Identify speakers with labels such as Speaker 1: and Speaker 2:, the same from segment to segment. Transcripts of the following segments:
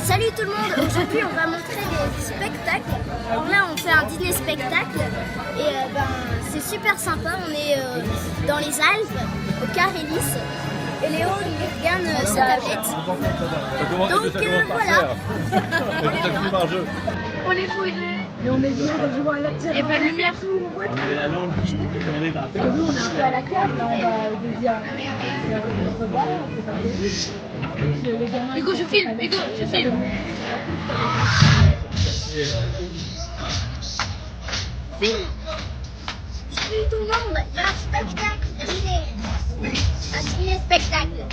Speaker 1: Salut tout le monde, aujourd'hui on va montrer des spectacles. Alors là on fait un dîner spectacle et c'est super sympa, on est dans les Alpes, au Carélis. Et Léo il regarde sa tablette. Donc voilà.
Speaker 2: On est posé. Et on est bien de jouer à la terre. Et pas de lumière.
Speaker 3: On est la langue, on est là.
Speaker 2: Nous on est un peu à la cave, là on va au deuxième. Hugo, je filme, Hugo, je filme.
Speaker 1: Salut tout le monde, il y a un spectacle dîner. Un dîner spectacle.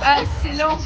Speaker 2: Ah, c'est long.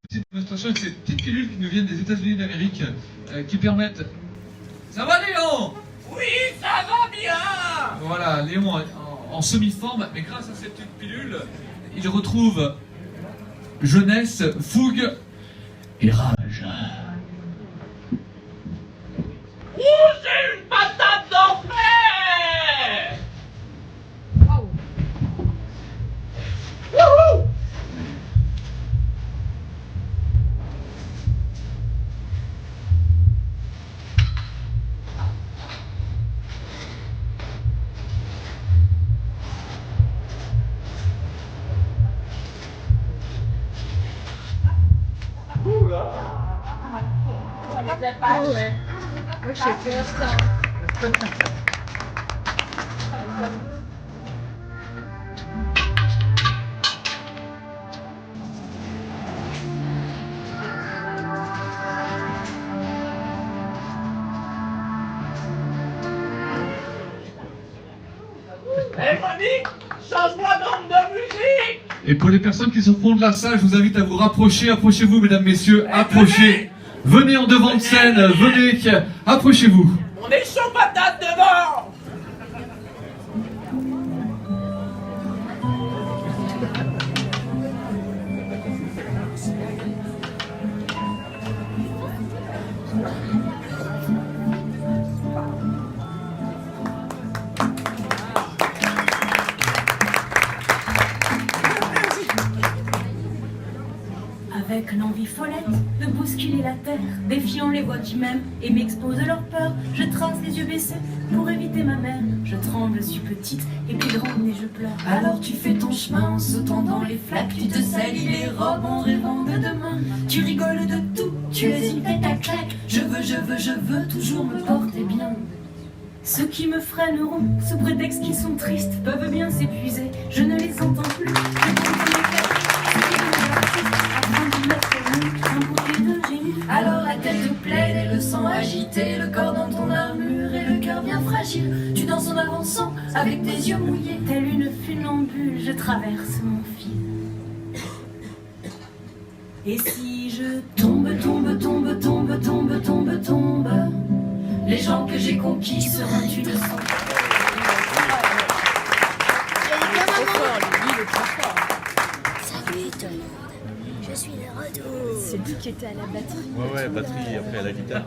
Speaker 4: Petite démonstration avec ces petites pilules qui nous viennent des États-Unis d'Amérique qui permettent. Ça va, Léon?
Speaker 3: Oui, ça va bien.
Speaker 4: Voilà, Léon en semi-forme, mais grâce à ces petites pilules, il retrouve jeunesse, fougue et rage.
Speaker 3: Ouh, j'ai une patate d'enfer. Wouhou.
Speaker 2: Ouais. Moi je sais faire ça.
Speaker 3: Eh, Monique, change-moi donc de musique.
Speaker 4: Et pour les personnes qui se font de la salle, je vous invite à vous rapprocher. Approchez-vous, mesdames, messieurs, approchez. Venez en devant de scène, venez, approchez-vous.
Speaker 3: On est chaud patate devant.
Speaker 5: Avec l'envie follette de bousculer la terre, défiant les voix qui m'aiment et m'exposent leur peur, je trace les yeux baissés pour éviter ma mère. Je tremble, je suis petite et puis grande et je pleure. Alors tu fais ton chemin en sautant dans les flaques, tu te salis les robes en rêvant de demain. Tu rigoles de tout, tu es une tête à claque. Je veux toujours me porter bien. Ceux qui me freineront sous prétexte qu'ils sont tristes peuvent bien s'épuiser, je ne les entends plus. Alors la tête pleine et le sang agité, le corps dans ton armure et le cœur bien fragile. Tu danses en avançant avec tes yeux mouillés, telle une funambule, je traverse mon fil. Et si je tombe, les gens que j'ai conquis seront une sang.
Speaker 1: Salut tout le monde, je suis de retour.
Speaker 2: C'est lui qui était à la batterie.
Speaker 6: Ouais, batterie, après à la guitare.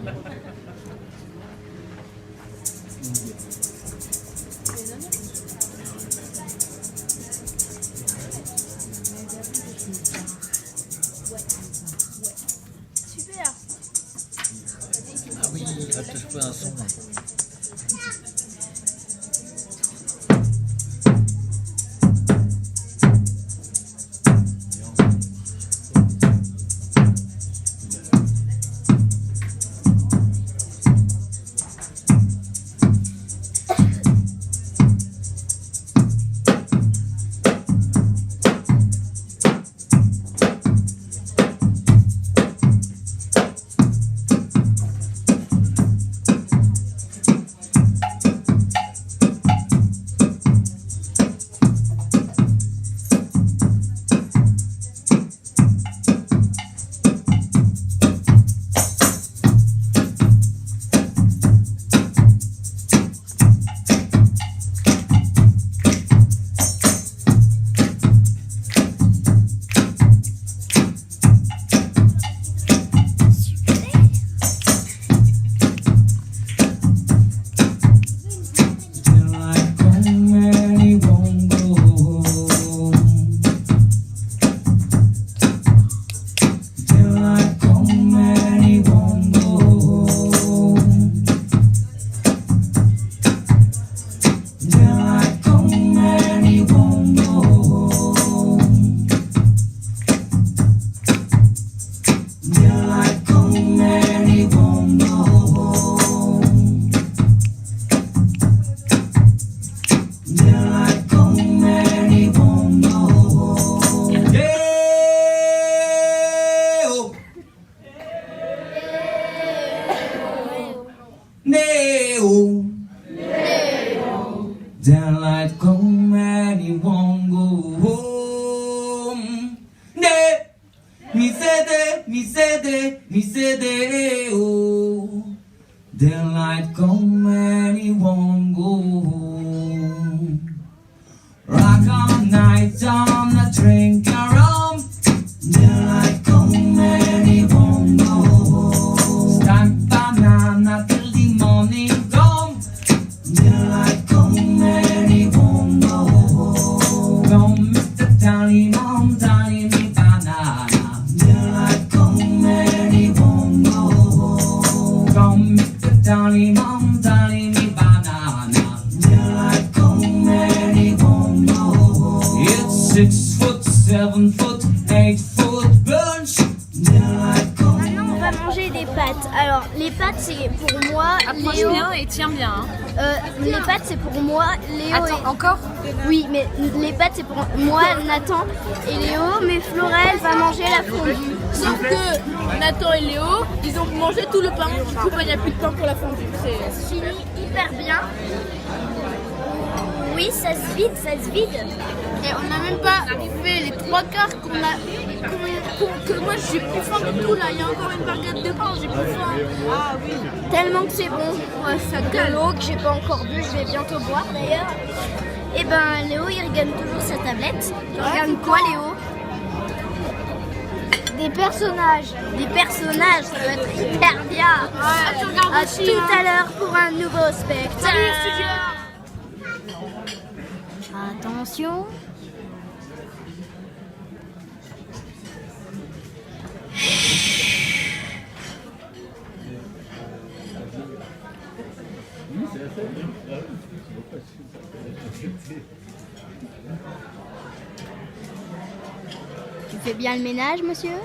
Speaker 6: Daylight come and he won't go home. Ne, mi se de, oh. Daylight come and he won't go home. Rock all night on a drink of rum. Daylight come and he won't go home. Stack banana till the morning come. Daylight come and he won't go home. Come Mr. Tally Mom, tally me banana. Daylight come and he won't go home. Come Mr. Tally Mom, tally me banana. Daylight come and he won't go home. It's 6 foot, 7 foot, 8 foot bunch. Daylight come.
Speaker 1: Maintenant, on va manger des pâtes. Alors, les pâtes, c'est pour moi,
Speaker 2: Approche
Speaker 1: Léo.
Speaker 2: bien et tiens bien. Hein.
Speaker 1: Les pâtes, c'est pour moi, Léo.
Speaker 2: Attends, encore?
Speaker 1: Oui, mais les pâtes, c'est pour moi, Nathan et Léo. Mais Flora, elle va manger la fondue.
Speaker 7: Sauf que Nathan et Léo, ils ont mangé tout le pain. Du coup, il n'y a plus de pain pour la fondue.
Speaker 1: C'est fini hyper bien. Oui, ça se vide, ça se vide.
Speaker 7: Et on n'a même pas fait les 3 quarts que moi j'ai plus faim du tout là. Il y a encore une baguette de pain, j'ai plus faim. Ah oui.
Speaker 1: Tellement que c'est bon. Ça de l'eau que j'ai pas encore bu, je vais bientôt boire d'ailleurs. Et ben Léo, il regarde toujours sa tablette. Il regarde quoi, Léo? Des personnages. Des personnages, ça doit être hyper bien.
Speaker 7: Tu regardes
Speaker 1: À
Speaker 7: aussi,
Speaker 1: tout
Speaker 7: hein.
Speaker 1: à l'heure pour un nouveau spectacle.
Speaker 7: Salut, studio.
Speaker 1: Attention. Tu fais bien le ménage, monsieur?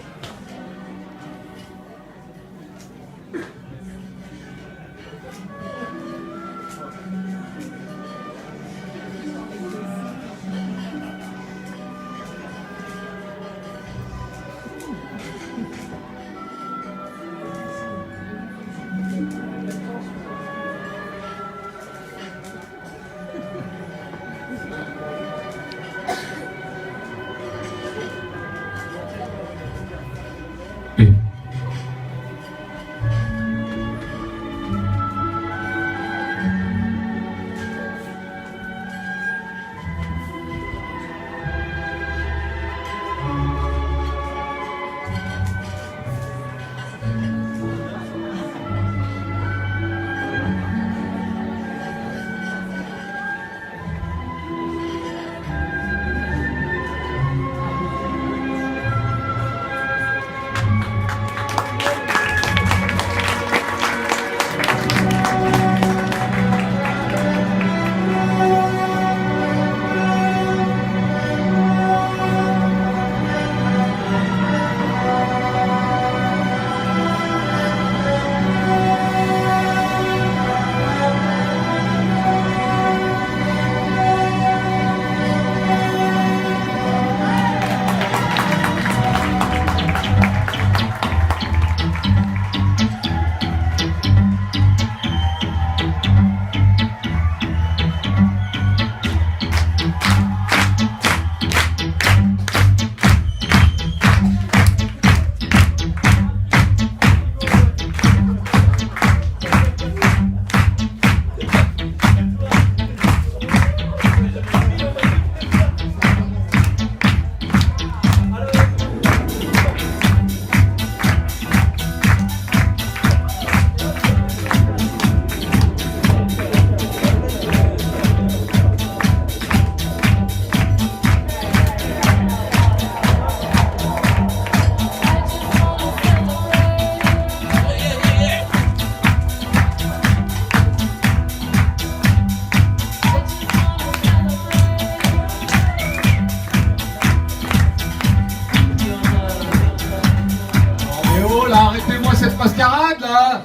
Speaker 4: mascarade là.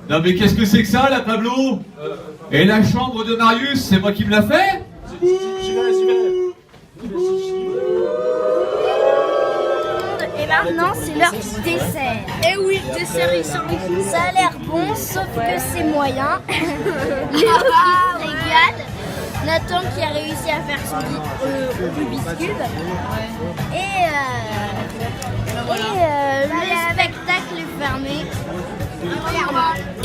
Speaker 4: Non mais qu'est-ce que c'est que ça là, Pablo? Et la chambre de Marius, c'est moi qui me l'a fait?
Speaker 1: Et maintenant, c'est l'heure du dessert.
Speaker 7: Eh oui, le dessert il sort ici.
Speaker 1: Ça a l'air bon, sauf que c'est moyen. Léo il se régale. Nathan qui a réussi à faire son Rubik's Cube. Et le spectacle est fermé.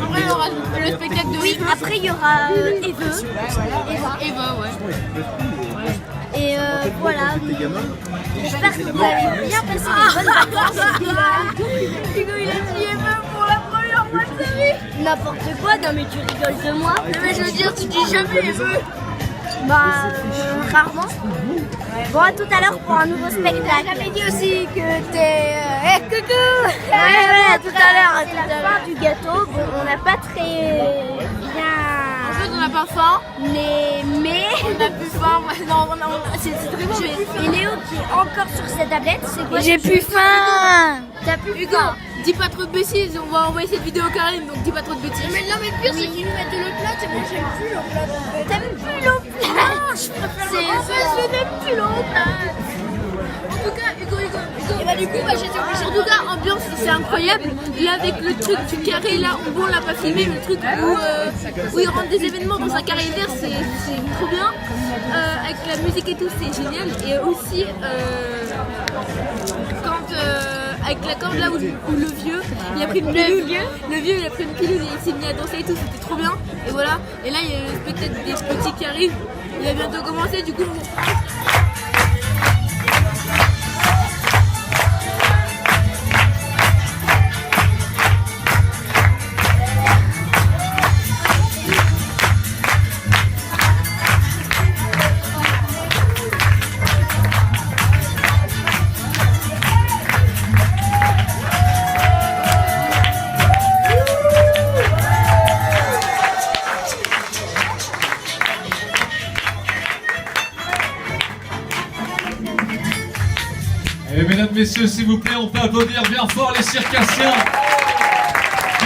Speaker 7: Après, il y aura le spectacle de
Speaker 1: Oui, après il y aura Eva,
Speaker 7: ouais.
Speaker 1: Et voilà. J'espère que vous avez bien passé des bonnes vacances.
Speaker 7: Hugo, il a dit Eva pour la première fois de sa vie.
Speaker 1: N'importe quoi, non mais tu rigoles de moi.
Speaker 7: Mais je veux dire, tu dis jamais Eva.
Speaker 1: Bah, rarement. Bon, à tout à l'heure pour un nouveau spectacle. J'avais dit aussi que t'es... coucou. Ouais, à tout à l'heure. C'est la fin du gâteau. Bon, on n'a pas très bien...
Speaker 7: En fait, on n'a pas faim.
Speaker 1: Mais...
Speaker 7: On a plus faim. Non, c'est très bon.
Speaker 1: Et Léo qui est encore sur sa tablette, c'est quoi?
Speaker 7: J'ai plus faim.
Speaker 1: T'as plus
Speaker 7: Hugo,
Speaker 1: faim.
Speaker 7: dis pas trop de bêtises. On va envoyer cette vidéo à Karine, donc dis pas trop de bêtises.
Speaker 1: Mais le pire, c'est qu'ils nous mettent de l'eau plate et moi j'aime plus l'eau plate. T'aimes plus l'eau plate? Je préfère
Speaker 7: je n'aime plus l'eau plate. En tout cas, Hugo.
Speaker 1: Et bah du coup, j'étais obligée.
Speaker 7: En tout cas, ambiance, c'est incroyable. Là, avec le truc du carré, là, bon, on l'a pas filmé, mais le truc où ils rentrent des événements dans un carré vert, c'est trop bien. Avec la musique et tout, c'est génial. Et aussi, avec la corde là où le vieux, il a pris une pilule. Le vieux, il a pris une pilule et il s'est mis à danser et tout, c'était trop bien. Et voilà. Et là, il y a le spectacle des petits qui arrivent. Il va bientôt commencer, du coup.
Speaker 4: Et mesdames, messieurs, s'il vous plaît, on peut applaudir bien fort les circassiens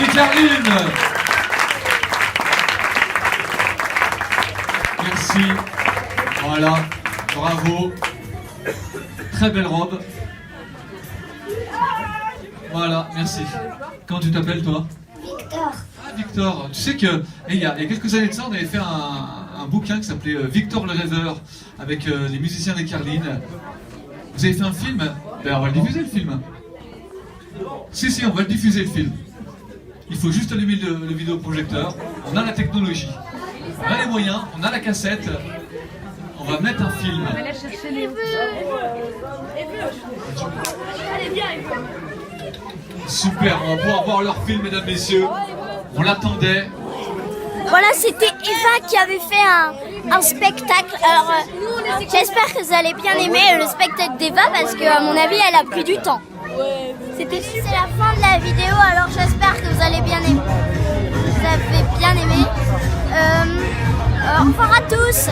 Speaker 4: et Karline. Merci. Voilà. Bravo. Très belle robe. Voilà, merci. Comment tu t'appelles, toi?
Speaker 1: Victor.
Speaker 4: Ah, Victor. Tu sais que, il y a quelques années de ça, on avait fait un bouquin qui s'appelait Victor le rêveur, avec les musiciens des Carlines. Vous avez fait un film? Ben on va le diffuser, le film. Si, on va le diffuser, le film. Il faut juste allumer le vidéoprojecteur. On a la technologie. On a les moyens, on a la cassette. On va mettre un film. Super, on va pouvoir voir leur film, mesdames, messieurs. On l'attendait.
Speaker 1: Voilà, c'était Eva qui avait fait un spectacle. Alors, j'espère que vous allez bien aimer le spectacle d'Eva parce que, à mon avis, elle a pris du temps. C'était super. C'est la fin de la vidéo, alors j'espère que vous allez bien aimer. Vous avez bien aimé. Au revoir à tous.